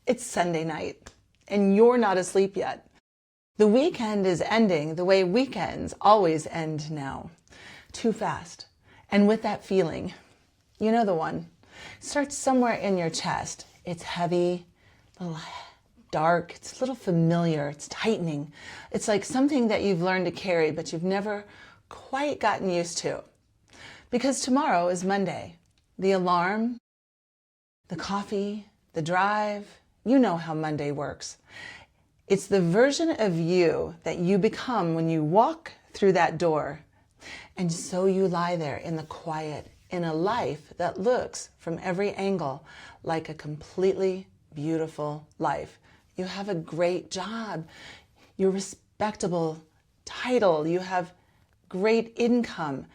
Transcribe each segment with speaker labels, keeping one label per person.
Speaker 1: It's Sunday night, and you're not asleep yet. The weekend is ending the way weekends always end now. Too fast. And with that feeling, you know the one. Starts somewhere in your chest. It's heavy, a little dark, it's a little familiar, it's tightening. It's like something that you've learned to carry, but you've never quite gotten used to. Because tomorrow is Monday. The alarm, the coffee, the drive, you know how Monday works. It's the version of you that you become when you walk through that door. And so you lie there in the quiet, in a life that looks from every angle like a completely beautiful life. You have a great job. You're respectable title. You have great income.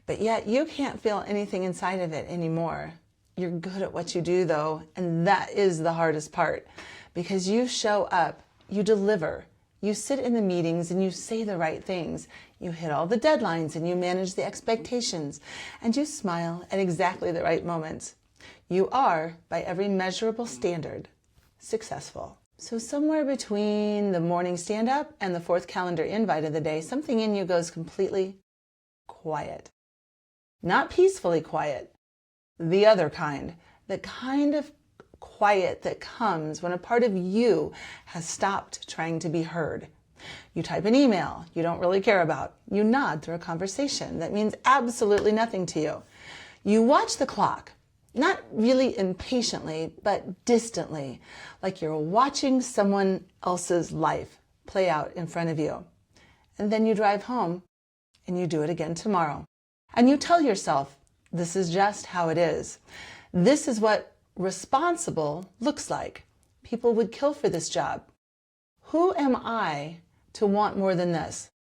Speaker 1: But yet you can't feel anything inside of it anymore. You're good at what you do, though, and that is the hardest part, because you show up, you deliver, you sit in the meetings and you say the right things, you hit all the deadlines and you manage the expectations, and you smile at exactly the right moments. You are, by every measurable standard, successful. So somewhere between the morning stand-up and the fourth calendar invite of the day, something in you goes completely quiet. Not peacefully quiet. The other kind, the kind of quiet that comes when a part of you has stopped trying to be heard. You type an email you don't really care about. You nod through a conversation that means absolutely nothing to you. You watch the clock, not really impatiently, but distantly, like you're watching someone else's life play out in front of you. And then you drive home and you do it again tomorrow. And you tell yourself, this is just how it is. This is what responsible looks like. People would kill for this job. Who am I to want more than this?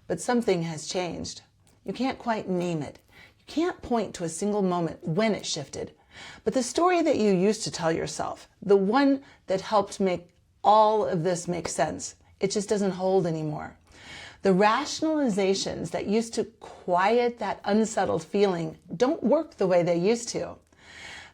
Speaker 1: But something has changed. You can't quite name it. You can't point to a single moment when it shifted. But the story that you used to tell yourself, the one that helped make all of this make sense, it just doesn't hold anymore. The rationalizations that used to quiet that unsettled feeling don't work the way they used to.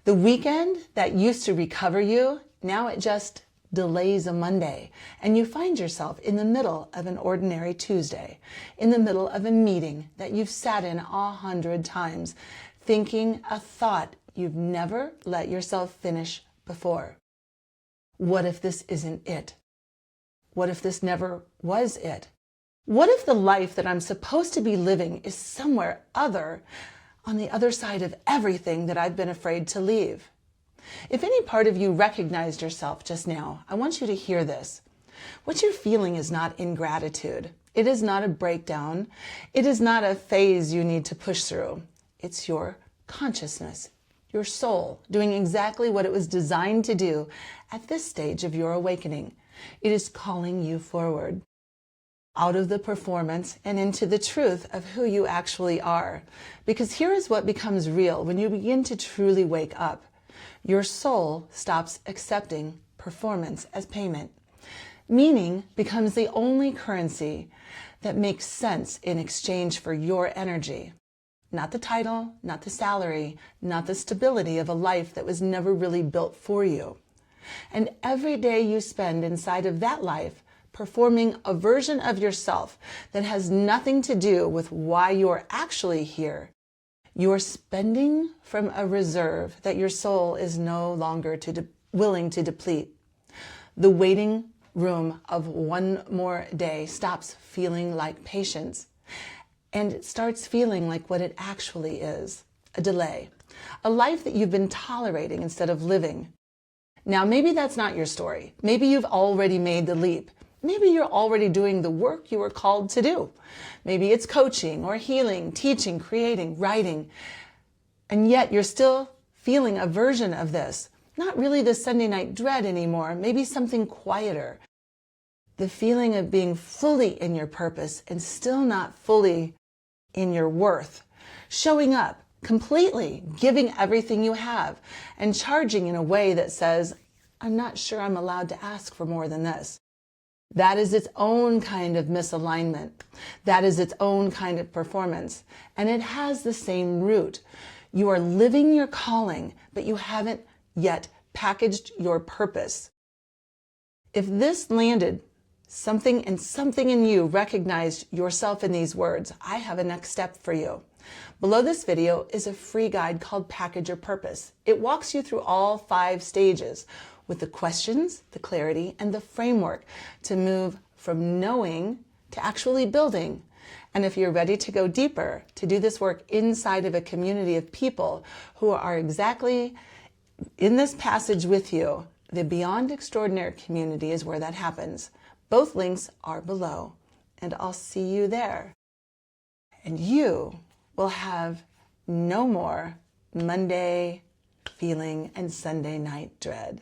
Speaker 1: The weekend that used to recover you, now it just delays a Monday, and you find yourself in the middle of an ordinary Tuesday, in the middle of a meeting that you've sat in 100 times, thinking a thought you've never let yourself finish before. What if this isn't it? What if this never was it? What if the life that I'm supposed to be living is somewhere other, on the other side of everything that I've been afraid to leave? If any part of you recognized yourself just now, I want you to hear this. What you're feeling is not ingratitude. It is not a breakdown. It is not a phase you need to push through. It's your consciousness, your soul, doing exactly what it was designed to do at this stage of your awakening. It is calling you forward, out of the performance and into the truth of who you actually are. Because here is what becomes real when you begin to truly wake up. Your soul stops accepting performance as payment. Meaning becomes the only currency that makes sense in exchange for your energy. Not the title, not the salary, not the stability of a life that was never really built for you. And every day you spend inside of that life performing a version of yourself that has nothing to do with why you're actually here. You're spending from a reserve that your soul is no longer willing to deplete. The waiting room of one more day stops feeling like patience, and it starts feeling like what it actually is, a delay, a life that you've been tolerating instead of living. Now, maybe that's not your story. Maybe you've already made the leap. Maybe you're already doing the work you were called to do. Maybe it's coaching or healing, teaching, creating, writing. And yet you're still feeling a version of this. Not really the Sunday night dread anymore, maybe something quieter. The feeling of being fully in your purpose and still not fully in your worth. Showing up completely, giving everything you have, and charging in a way that says, I'm not sure I'm allowed to ask for more than this. That is its own kind of misalignment. That is its own kind of performance. And it has the same root. You are living your calling, but you haven't yet packaged your purpose. If this landed, something in you recognized yourself in these words, I have a next step for you. Below this video is a free guide called Package Your Purpose. It walks you through all 5 stages with the questions, the clarity, and the framework to move from knowing to actually building. And if you're ready to go deeper, to do this work inside of a community of people who are exactly in this passage with you, the Beyond Extraordinary community is where that happens. Both links are below, and I'll see you there. And you will have no more Monday feeling and Sunday night dread.